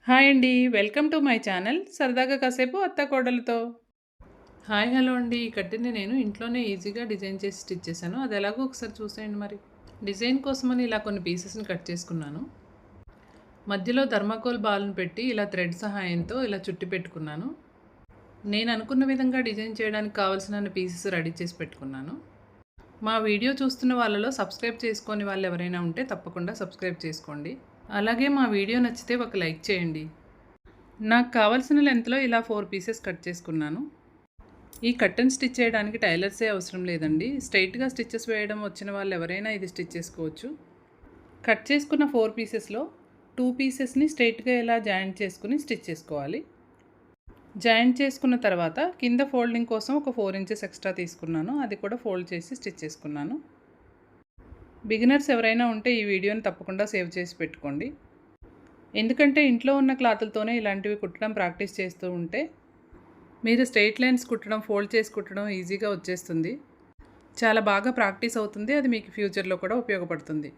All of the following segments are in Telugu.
హాయ్ అండి. వెల్కమ్ టు మై ఛానల్ సరదాగా కాసేపు అత్త కోడలతో. హాయ్ హలో అండి. ఈ కట్టిని నేను ఇంట్లోనే ఈజీగా డిజైన్ చేసి స్టిచ్ చేశాను. అది ఎలాగో ఒకసారి చూసేయండి మరి. డిజైన్ కోసమని ఇలా కొన్ని పీసెస్ని కట్ చేసుకున్నాను. మధ్యలో థర్మాకోల్ బాల్ని పెట్టి ఇలా థ్రెడ్ సహాయంతో ఇలా చుట్టి పెట్టుకున్నాను. నేను అనుకున్న విధంగా డిజైన్ చేయడానికి కావాల్సిన పీసెస్ రెడీ చేసి పెట్టుకున్నాను. మా వీడియో చూస్తున్న వాళ్ళలో సబ్స్క్రైబ్ చేసుకోని వాళ్ళు ఎవరైనా ఉంటే తప్పకుండా సబ్స్క్రైబ్ చేసుకోండి. అలాగే మా వీడియో నచ్చితే ఒక లైక్ చేయండి. నాకు కావాల్సిన లెంత్లో ఇలా 4 పీసెస్ కట్ చేసుకున్నాను. ఈ కట్టన్ స్టిచ్ చేయడానికి టైలర్సే అవసరం లేదండి. స్ట్రైట్గా స్టిచ్చెస్ వేయడం వచ్చిన వాళ్ళు ఎవరైనా ఇది స్టిచ్ చేసుకోవచ్చు. కట్ చేసుకున్న 4 పీసెస్లో 2 పీసెస్ని స్ట్రైట్గా ఇలా జాయింట్ చేసుకుని స్టిచ్ చేసుకోవాలి. జాయింట్ చేసుకున్న తర్వాత కింద ఫోల్డింగ్ కోసం ఒక 4 ఇంచెస్ ఎక్స్ట్రా తీసుకున్నాను. అది కూడా ఫోల్డ్ చేసి స్టిచ్ చేసుకున్నాను. బిగినర్స్ ఎవరైనా ఉంటే ఈ వీడియోని తప్పకుండా సేవ్ చేసి పెట్టుకోండి. ఎందుకంటే ఇంట్లో ఉన్న క్లాతులతోనే ఇలాంటివి కుట్టడం ప్రాక్టీస్ చేస్తూ ఉంటే మీరు స్ట్రెయిట్ లైన్స్ కుట్టడం, ఫోల్డ్ చేసి కుట్టడం ఈజీగా వచ్చేస్తుంది. చాలా బాగా ప్రాక్టీస్ అవుతుంది. అది మీకు ఫ్యూచర్లో కూడా ఉపయోగపడుతుంది.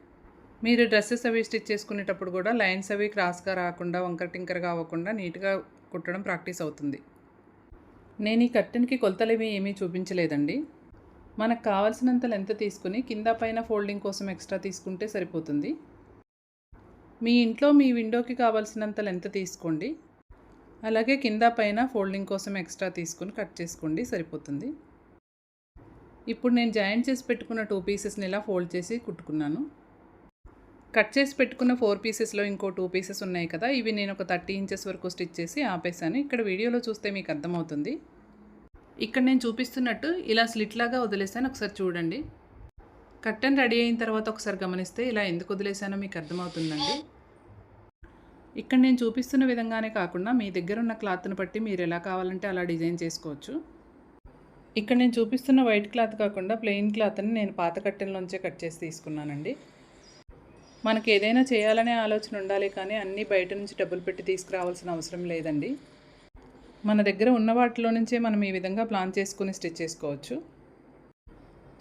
మీరు డ్రెస్సెస్ అవి స్టిచ్ చేసుకునేటప్పుడు కూడా లైన్స్ అవి క్రాస్గా రాకుండా, వంకర టింకరగా అవ్వకుండా నీట్గా కుట్టడం ప్రాక్టీస్ అవుతుంది. నేను ఈ కర్టెన్కి కొలతలు ఏమీ చూపించలేదండి. మనకు కావాల్సినంత లెంత్ తీసుకుని కింద పైన ఫోల్డింగ్ కోసం ఎక్స్ట్రా తీసుకుంటే సరిపోతుంది. మీ ఇంట్లో మీ విండోకి కావాల్సినంత లెంత్ తీసుకోండి. అలాగే కింద పైన ఫోల్డింగ్ కోసం ఎక్స్ట్రా తీసుకుని కట్ చేసుకోండి, సరిపోతుంది. ఇప్పుడు నేను జాయింట్ చేసి పెట్టుకున్న 2 పీసెస్ని ఇలా ఫోల్డ్ చేసి కుట్టుకున్నాను. కట్ చేసి పెట్టుకున్న 4 పీసెస్లో ఇంకో 2 పీసెస్ ఉన్నాయి కదా, ఇవి నేను ఒక 30 ఇంచెస్ వరకు స్టిచ్ చేసి ఆపేసాను. ఇక్కడ వీడియోలో చూస్తే మీకు అర్థమవుతుంది. ఇక్కడ నేను చూపిస్తున్నట్టు ఇలా స్లిట్ లాగా వదిలేసాను, ఒకసారి చూడండి. కర్టెన్ రెడీ అయిన తర్వాత ఒకసారి గమనిస్తే ఇలా ఎందుకు వదిలేసానో మీకు అర్థమవుతుందండి. ఇక్కడ నేను చూపిస్తున్న విధంగానే కాకుండా మీ దగ్గర ఉన్న క్లాత్ని బట్టి మీరు ఎలా కావాలంటే అలా డిజైన్ చేసుకోవచ్చు. ఇక్కడ నేను చూపిస్తున్న వైట్ క్లాత్ కాకుండా ప్లెయిన్ క్లాత్ని నేను పాత కట్టెల్లోంచే కట్ చేసి తీసుకున్నానండి. మనకి ఏదైనా చేయాలనే ఆలోచన ఉండాలి, కానీ అన్నీ బయట నుంచి డబ్బులు పెట్టి తీసుకురావాల్సిన అవసరం లేదండి. మన దగ్గర ఉన్న వాటిలో నుంచే మనం ఈ విధంగా ప్లాన్ చేసుకుని స్టిచ్ చేసుకోవచ్చు.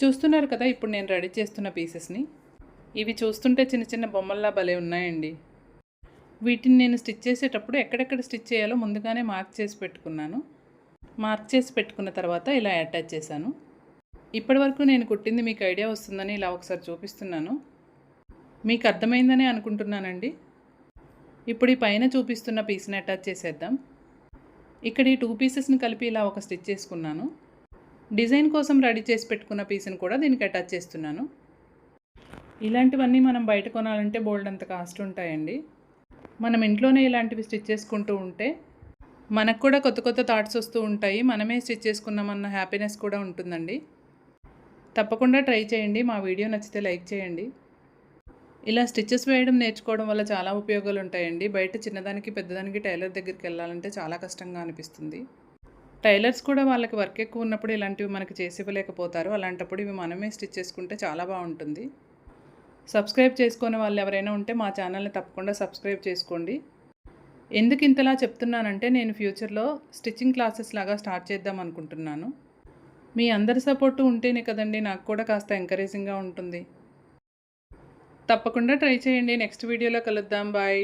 చూస్తున్నారు కదా ఇప్పుడు నేను రెడీ చేస్తున్న పీసెస్ని. ఇవి చూస్తుంటే చిన్న చిన్న బొమ్మల్లా భలే ఉన్నాయండి. వీటిని నేను స్టిచ్ చేసేటప్పుడు ఎక్కడెక్కడ స్టిచ్ చేయాలో ముందుగానే మార్క్ చేసి పెట్టుకున్నాను. మార్క్ చేసి పెట్టుకున్న తర్వాత ఇలా అటాచ్ చేశాను. ఇప్పటివరకు నేను కుట్టింది మీకు ఐడియా వస్తుందని ఇలా ఒకసారి చూపిస్తున్నాను. మీకు అర్థమైందని అనుకుంటున్నానండి. ఇప్పుడు ఈ పైన చూపిస్తున్న పీస్ని అటాచ్ చేసేద్దాం. ఇక్కడ ఈ 2 పీసెస్ని కలిపి ఇలా ఒక స్టిచ్ చేసుకున్నాను. డిజైన్ కోసం రెడీ చేసి పెట్టుకున్న పీస్ని కూడా దీనికి అటాచ్ చేస్తున్నాను. ఇలాంటివన్నీ మనం బయట కొనాలంటే బోల్డ్ అంత కాస్ట్ ఉంటాయండి. మనం ఇంట్లోనే ఇలాంటివి స్టిచ్ చేసుకుంటూ ఉంటే మనకు కూడా కొత్త కొత్త థాట్స్ వస్తూ ఉంటాయి. మనమే స్టిచ్ చేసుకున్నామన్న హ్యాపీనెస్ కూడా ఉంటుందండి. తప్పకుండా ట్రై చేయండి. మా వీడియో నచ్చితే లైక్ చేయండి. ఇలా స్టిచ్చెస్ వేయడం నేర్చుకోవడం వల్ల చాలా ఉపయోగాలు ఉంటాయండి. బయట చిన్నదానికి పెద్దదానికి టైలర్ దగ్గరికి వెళ్ళాలంటే చాలా కష్టంగా అనిపిస్తుంది. టైలర్స్ కూడా వాళ్ళకి వర్క్ ఎక్కువ ఉన్నప్పుడు ఇలాంటివి మనకి చేసి ఇవ్వలేకపోతారు. అలాంటప్పుడు ఇవి మనమే స్టిచ్ చేసుకుంటే చాలా బాగుంటుంది. సబ్స్క్రైబ్ చేసుకునే వాళ్ళు ఎవరైనా ఉంటే మా ఛానల్ని తప్పకుండా సబ్స్క్రైబ్ చేసుకోండి. ఎందుకు ఇంతలా చెప్తున్నానంటే నేను ఫ్యూచర్లో స్టిచ్చింగ్ క్లాసెస్ లాగా స్టార్ట్ చేద్దాం అనుకుంటున్నాను. మీ అందరి సపోర్టు ఉంటేనే కదండి నాకు కూడా కాస్త ఎంకరేజింగ్గా ఉంటుంది. తప్పకుండా ట్రై చేయండి. నెక్స్ట్ వీడియోలో కలుద్దాం. బాయ్.